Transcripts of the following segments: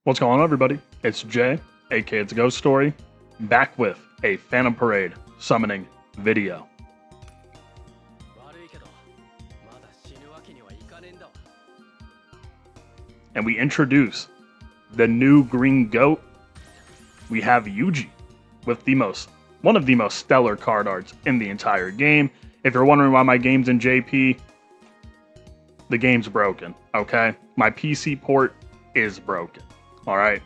What's going on, everybody? It's Jay, aka It's a Ghost Story, back with a Phantom Parade summoning video. And we introduce the new green goat. We have YUJI with one of the most stellar card arts in the entire game. If you're wondering why my game's in JP, the game's broken, okay? My PC port is broken. All right.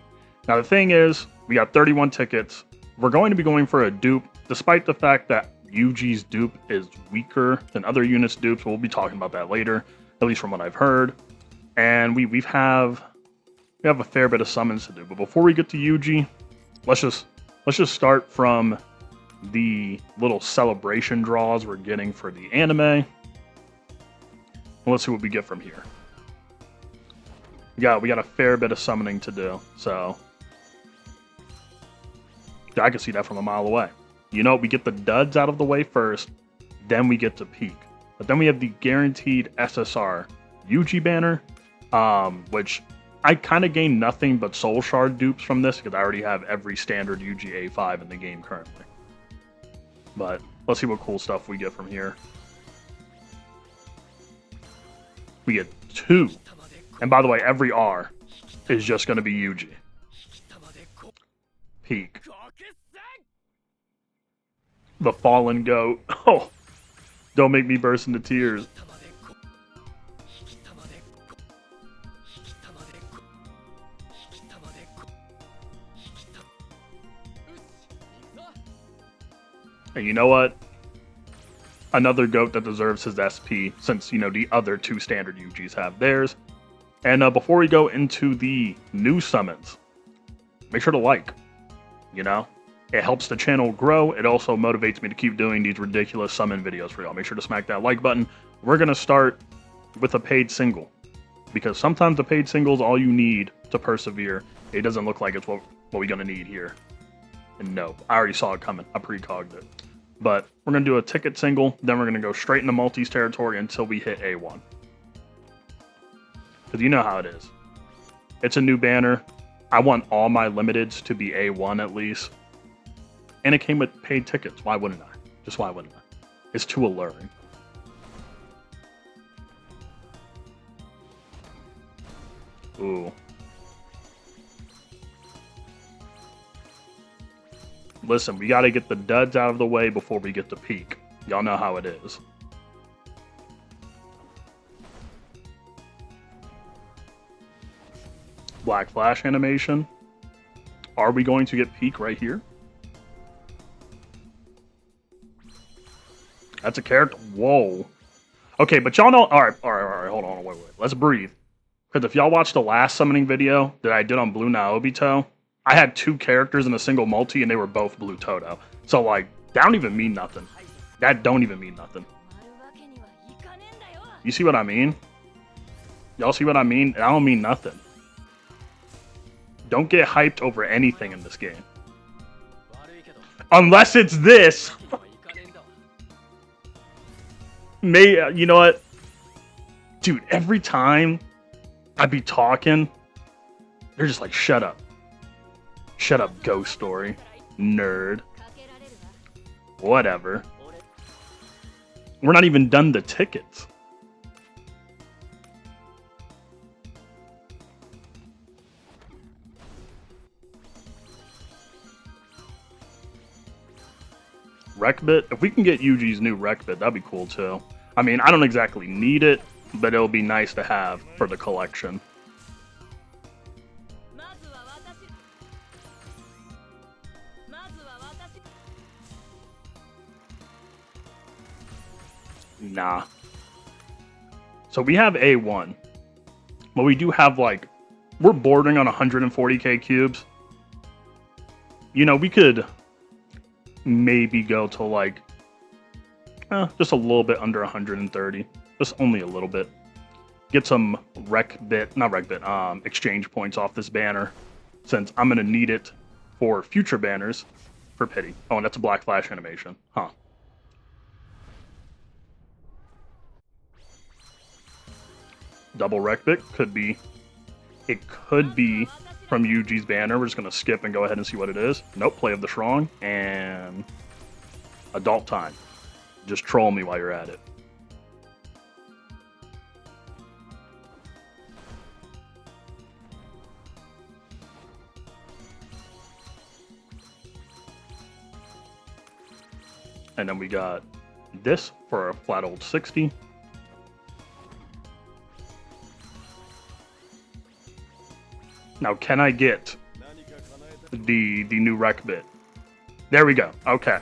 Now, the thing is, we got 31 tickets. We're going to be going for a dupe, despite the fact that YUJI's dupe is weaker than other units' dupes. We'll be talking about that later, at least from what I've heard. And we have a fair bit of summons to do. But before we get to YUJI, let's just start from the little celebration draws we're getting for the anime. And let's see what we get from here. We got a fair bit of summoning to do, so I can see that from a mile away. You know, we get the duds out of the way first, then we get to peak. But then we have the guaranteed SSR YUJI banner, which I kind of gained nothing but soul shard dupes from this because I already have every standard YUJI A5 in the game currently. But let's see what cool stuff we get from here. We get 2. And by the way, every R is just going to be YUJI. Peak. The fallen goat. Oh, don't make me burst into tears. And you know what? Another goat that deserves his SP, since, you know, the other 2 standard YUJIs have theirs. And before we go into the new summons, make sure to like, you know? It helps the channel grow. It also motivates me to keep doing these ridiculous summon videos for y'all. Make sure to smack that like button. We're going to start with a paid single, because sometimes the paid single is all you need to persevere. It doesn't look like it's what we're going to need here. And no, I already saw it coming. I precogged it. But we're going to do a ticket single, then we're going to go straight into multis territory until we hit A1. Because you know how it is. It's a new banner. I want all my limiteds to be A1 at least. And it came with paid tickets. Why wouldn't I? Just why wouldn't I? It's too alluring. Ooh. Listen, we got to get the duds out of the way before we get to peak. Y'all know how it is. Black Flash animation. Are we going to get peak right here? That's a character. Whoa. Okay, but y'all know. All right. Hold on. Wait. Let's breathe. Because if y'all watched the last summoning video that I did on Blue Naobito, I had 2 characters in a single multi, and they were both Blue Toto. So, like, that don't even mean nothing. That don't even mean nothing. You see what I mean? Y'all see what I mean? I don't mean nothing. Don't get hyped over anything in this game. Unless it's this. You know what? Dude, every time I be talking, they're just like, shut up. Shut up, Ghost Story. Nerd. Whatever. We're not even done the tickets. Rec bit? If we can get YUJI's new rec bit, that'd be cool too. I mean, I don't exactly need it, but it'll be nice to have for the collection. Nah. So we have A1. But we do have, like, we're bordering on 140k cubes. You know, we could maybe go to, like, just a little bit under 130. Just only a little bit. Get some exchange points off this banner, since I'm going to need it for future banners for pity. Oh, and that's a Black Flash animation. Huh. Double rec bit could be It could be from Yuji's banner. We're just going to skip and go ahead and see what it is. Nope, Play of the Strong and Adult Time. Just troll me while you're at it. And then we got this for a flat old 60. Now, can I get the new rec bit? There we go. Okay.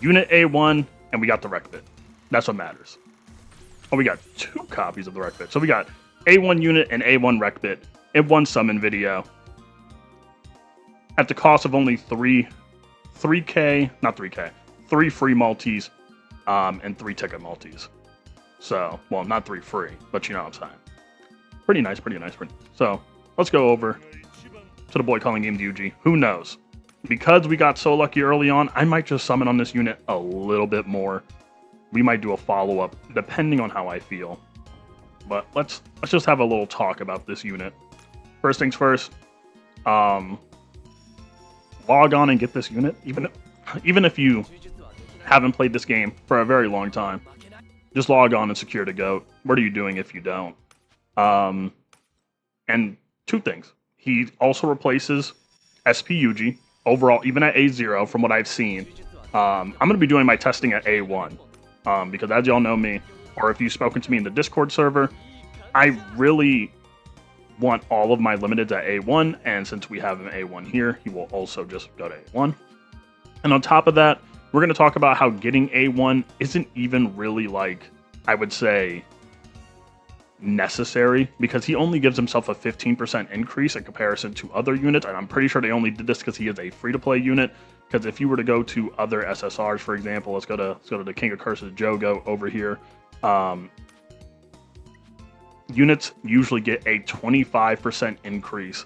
Unit A1, and we got the rec bit. That's what matters. Oh, we got 2 copies of the rec bit. So we got A1 unit and A1 rec bit in one summon video. At the cost of only 3 free multis, and 3 ticket multis. So, well, not 3 free, but you know what I'm saying. Pretty nice. So, let's go over to the boy calling game YUJI. Who knows? Because we got so lucky early on, I might just summon on this unit a little bit more. We might do a follow-up, depending on how I feel. But let's just have a little talk about this unit. First things first, log on and get this unit, even if you haven't played this game for a very long time. Just log on and secure the GOAT. What are you doing if you don't? And 2 things. He also replaces SP YUJI overall, even at A0 from what I've seen. I'm going to be doing my testing at A1 because as y'all know me, or if you've spoken to me in the Discord server, I really want all of my limiteds at A1, and since we have an A1 here, he will also just go to A1. And on top of that, we're going to talk about how getting A1 isn't even really, like, I would say, necessary, because he only gives himself a 15% increase in comparison to other units, and I'm pretty sure they only did this because he is a free-to-play unit, because if you were to go to other SSRs, for example, let's go to the King of Curses Jogo over here, units usually get a 25% increase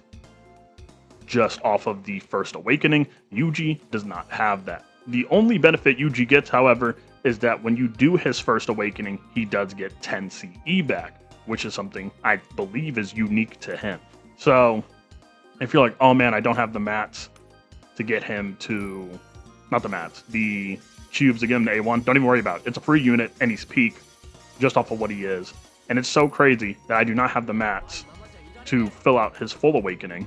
just off of the First Awakening. YUJI does not have that. The only benefit YUJI gets, however, is that when you do his First Awakening, he does get 10 CE back, which is something I believe is unique to him. So if you're like, oh man, I don't have the mats to get him to, not the mats, the cubes to get him to A1, don't even worry about it. It's a free unit and he's peak just off of what he is. And it's so crazy that I do not have the mats to fill out his full awakening.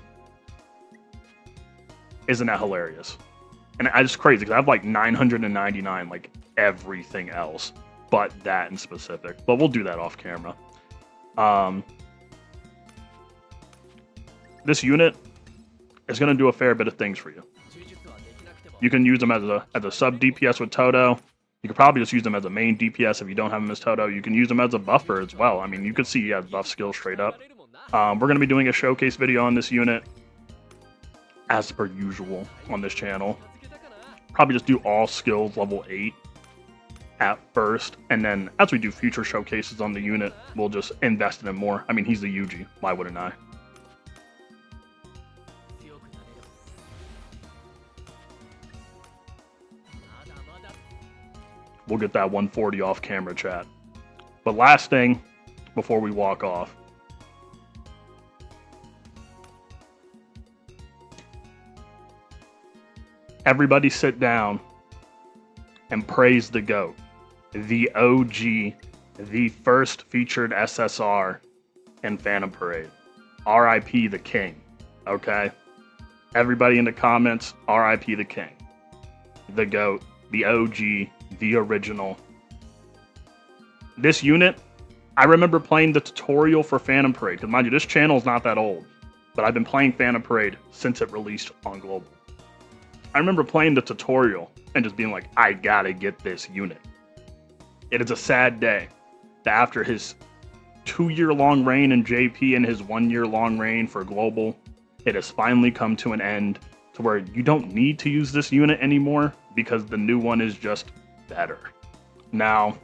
Isn't that hilarious? And it's crazy because I have like 999, like everything else but that in specific. But we'll do that off camera. This unit is going to do a fair bit of things for you. You can use them as a sub DPS with Toto. You could probably just use them as a main DPS if you don't have him as Toto. You can use them as a buffer as well. I mean, you could see he has buff skills straight up. We're going to be doing a showcase video on this unit, as per usual on this channel. Probably just do all skills level 8 at first, and then as we do future showcases on the unit, we'll just invest in him more. I mean, he's the YUJI. Why wouldn't I? We'll get that 140 off camera, chat. But last thing before we walk off. Everybody sit down and praise the GOAT. The OG, the first featured SSR in Phantom Parade. RIP the King. Okay? Everybody in the comments, RIP the King. The GOAT, the OG, the original. This unit, I remember playing the tutorial for Phantom Parade, because mind you, this channel is not that old, but I've been playing Phantom Parade since it released on Global. I remember playing the tutorial and just being like, I gotta get this unit. It is a sad day that after his 2-year-long reign in JP and his 1-year-long reign for Global, it has finally come to an end to where you don't need to use this unit anymore because the new one is just better. Now,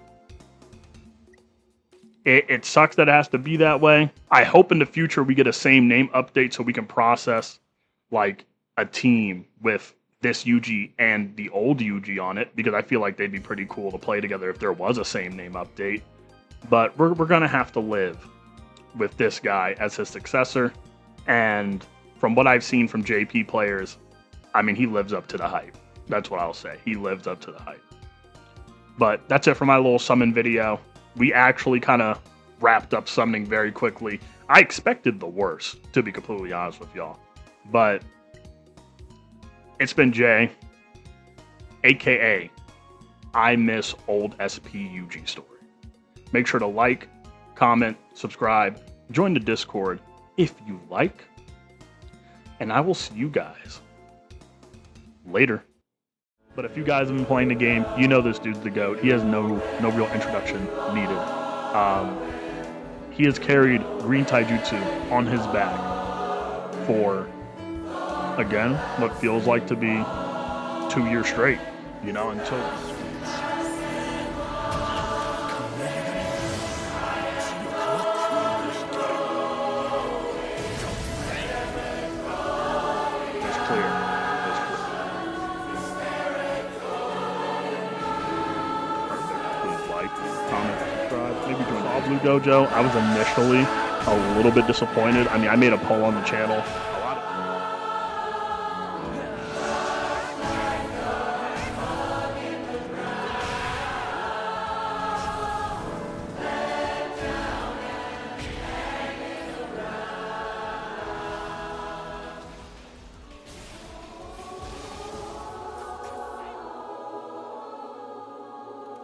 it sucks that it has to be that way. I hope in the future we get a same name update so we can process like a team with this YUJI and the old YUJI on it, because I feel like they'd be pretty cool to play together if there was a same name update. But we're gonna have to live with this guy as his successor, and from what I've seen from JP players, I mean, he lives up to the hype. That's what I'll say. He lives up to the hype. But that's it for my little summon video. We actually kind of wrapped up summoning very quickly. I expected the worst, to be completely honest with y'all. But it's been Jay, aka I Miss Old SP YUJI Story. Make sure to like, comment, subscribe, join the Discord if you like. And I will see you guys later. But if you guys have been playing the game, you know this dude's the GOAT. He has no real introduction needed. He has carried Green Taijutsu on his back for, again, what feels like to be 2 years straight, you know, until... It's clear. Comment, subscribe, maybe join the Blue Dojo. I was initially a little bit disappointed. I mean, I made a poll on the channel